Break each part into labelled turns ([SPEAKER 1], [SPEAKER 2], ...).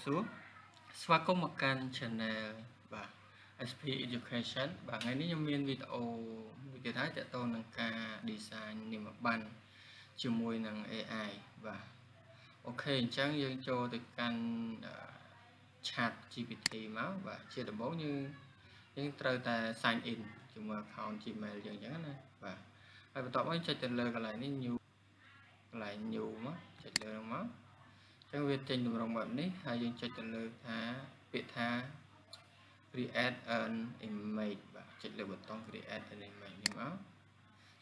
[SPEAKER 1] xuống xóa có một kênh channel và SP Education và ngày nay mình video cái thái sẽ tôi nâng ca design niềm ban chiều mùi nâng AI và ok chẳng dương cho từ kênh chat GPT máu và chia được bố như những trời ta sign in chúng account Gmail dần dần này và tỏ mới cho tên lời lại nhiều mất chạy lời máu trong việc trình được rộngแบบนี้hay dân chạy tên lời thả việc thả create an image và chạy lời bật tông create an image như máu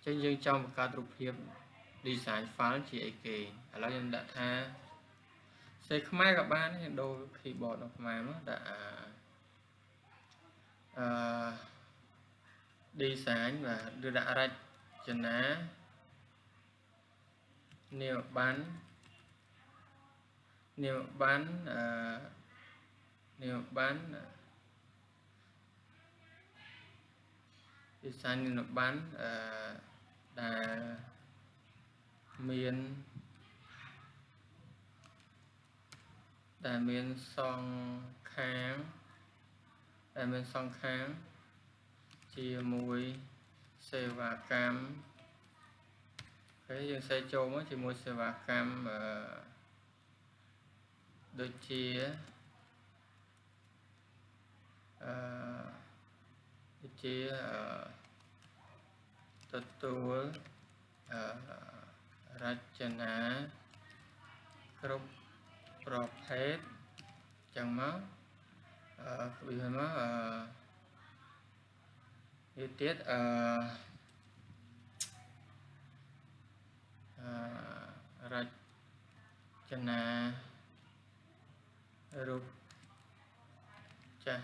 [SPEAKER 1] trên dân trong một cácรูปភាពdesign file chỉ ấy kì là dân đã thả xe không ai gặp bạn đôi khi bỏ đọc máy nó đã design và đưa đã ra chân á nhiều bán design nhiều bán đà miền song kháng chia mùi xe và cam cái dân xe châu mới chỉ mua xe và cam đôi chiaទទួលរចនាគ្រប់ប្រភេទចឹងមកវាមកវាទៀតរចនារូបចាស់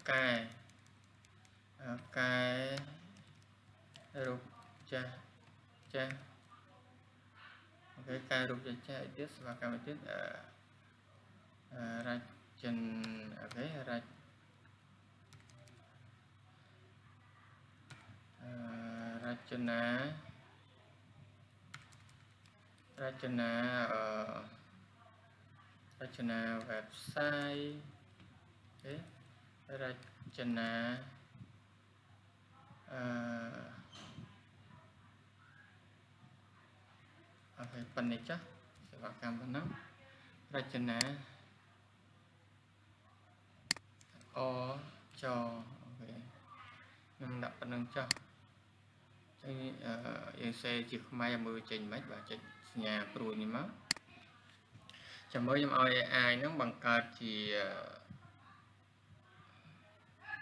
[SPEAKER 1] កែរូបចាស់អូខេកែរូបចាស់ទៀតស្វាកម្មទៀតរចនាអូខេរចនា website អូខេរចនាអូខេប៉ុណ្ណេះចាស់សេវាកម្មប៉ុណ្ណឹងរចនាអូខេខ្ញុំដាក់ប៉ុណ្ណឹងចាស់ចឹងយើងសេជាខ្មែរមើលចេញមិនបាទចេញសញ្ញាព្រួយនេះមកចាំមើលខ្ញុំឲ្យ AI ហ្នឹងបង្កើតជា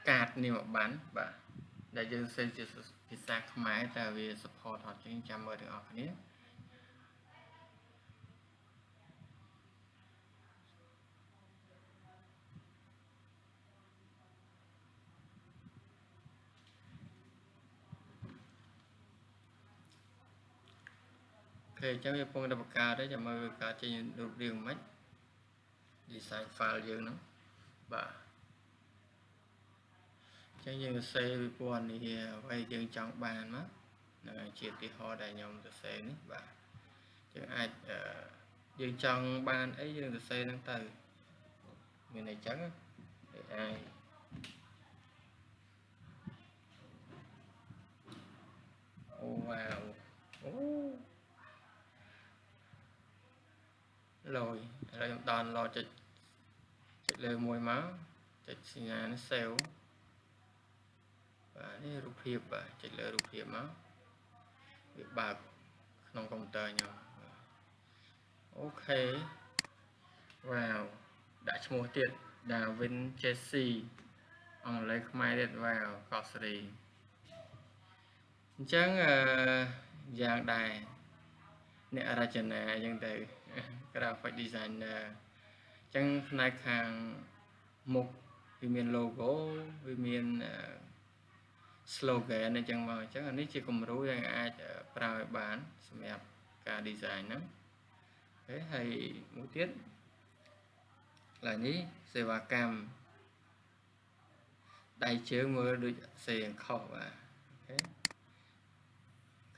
[SPEAKER 1] កាតនាមប័ណ្ណបាទដែលយើងសេជាភាសាខ្មែរតែវា support អត់ចឹងចាំមើលទាំងអស់គ្នាអូខេចឹងវាពងតែបង្កើតទេចាំមើលកើតចេញរូបរាងមិន design file យើងហ្នឹងបាទចឹងយើងសរសេរពីពណ៌នេះអ្វីយើងចង់បានមកនឹងជាឧទាហរណ៍ដែលខ្ញុំសរសេរនេះបាទយើងអាចយើងចង់បានអីយើងសរសេរហ្នឹងទៅមានអីចឹងAIអូវ៉ាវអូឡយឥឡូវខ្ញុំ download ចុចលើមួយមកចុចសញ្ញានេះ save បាទនេះរូបភាពបាទចុចលើរូបភាពមកវាបើកក្នុងកុំព្យូទ័រខ្ញុំអូខេវ៉ាវដាក់ឈ្មោះទៀត Darwin Jesse អង់គ្លេសខ្មែរទៀតវ៉ាវកោះសេរីអញ្ចឹងយ៉ាងដែរអ្នករចនាអញ្ចឹងទៅ graphic designer អញ្ចឹងផ្នែកខាងមុខវាមាន logo វាមាន slogan អញ្ចឹងមកអញ្ចឹងអានេះជាគំរូដែលអាចប្រើឲ្យបានសម្រាប់ការ design ហ្នឹងអូខេហើយមួយទៀតឡើយនេះសេវាកម្មដៃជើងមើលដូចសេងខុសបាទអូ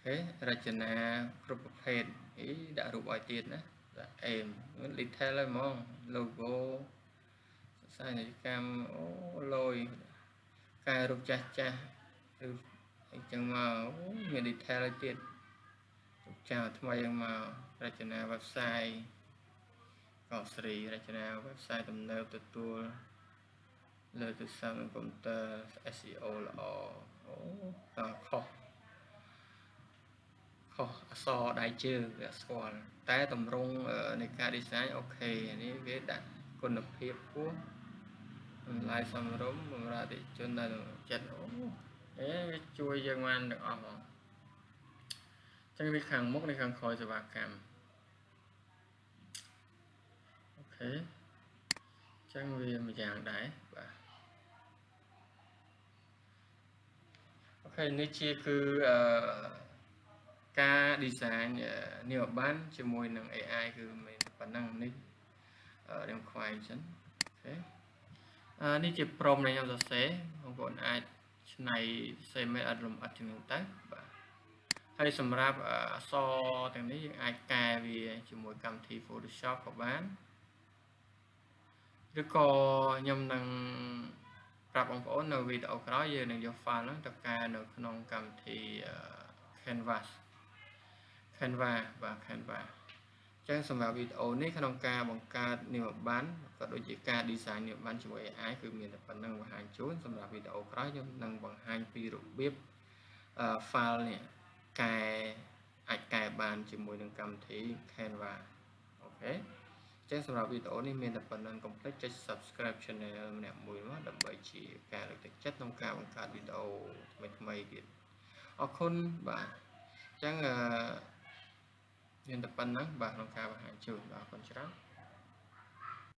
[SPEAKER 1] ខេរចនាគ្រប់ប្រភេទដាក់រូបឲ្យទៀតណាដាក់ aim detail ហើយហ្មង logo sai này cam ô lôi cài rụp chặt chặt từ chẳng mà người đi theo là tiền chào thay mà ra cho nào website có sri ra cho nào website tầm nêu từ tour lời từ sang computer SEO là khó khó so đại chưa score តែតម្រង់នៃការ design អូខេនេះវាដាក់គុណភាពខ្ពស់បន្លាយសមរម្យបម្រើអតិថិជនដែលចិត្តអូវាជួយយើងបានទាំងអស់ហ្មងចឹងវាខាងមុខនៃខាងក្រោយសេវាកម្មអូខេចឹងវាមួយយ៉ាងដែរបាទអូខេនេះជាគឺការ design នេះបានជាមួយនឹង AI គឺមានប៉ុណ្ណឹងនេះខ្ញុំខ្វាយចឹងអូខេនេះជា prompt នៃខ្ញុំសរសេរបងប្អូនអាចច្នៃសេមេអត់លំអិតជំនួសទៅបាទហើយសម្រាប់អក្សរទាំងនេះយើងអាចកែវាជាមួយកម្មវិធី Photoshop ក៏បានឬក៏ខ្ញុំនឹងប្រាប់បងប្អូននៅវីដេអូក្រោយយើងនឹងយក file ហ្នឹងទៅកែនៅក្នុងកម្មវិធី Canva បាទ Canva ចឹងសម្រាប់វីដេអូនេះក្នុងការបង្កើតនិមប័ណ្ណក៏ដូចជាការ design និមប័ណ្ណជាមួយ AI គឺមានតែប៉ុណ្្នឹងបង្ហាញជូនសម្រាប់វីដេអូក្រោយខ្ញុំនឹងបង្ហាញពីរបៀបfile នេះអាចកែបានជាមួយនឹងកម្មវិធី Canva អូខេចឹងសម្រាប់វីដេអូនេះមានតែប៉ុណ្្នឹងកុំភ្លេចចុច subscribe channel ម្នាក់មួយមកដើម្បីជាការលើកទឹកចិត្តក្នុងការបង្កើតវីដេអូថ្មីៗទៀតអរគុណបាទចឹងមានតែប៉ុណ្្នឹងបាទក្នុងការបង្ហាញជូនអរគុណច្រើន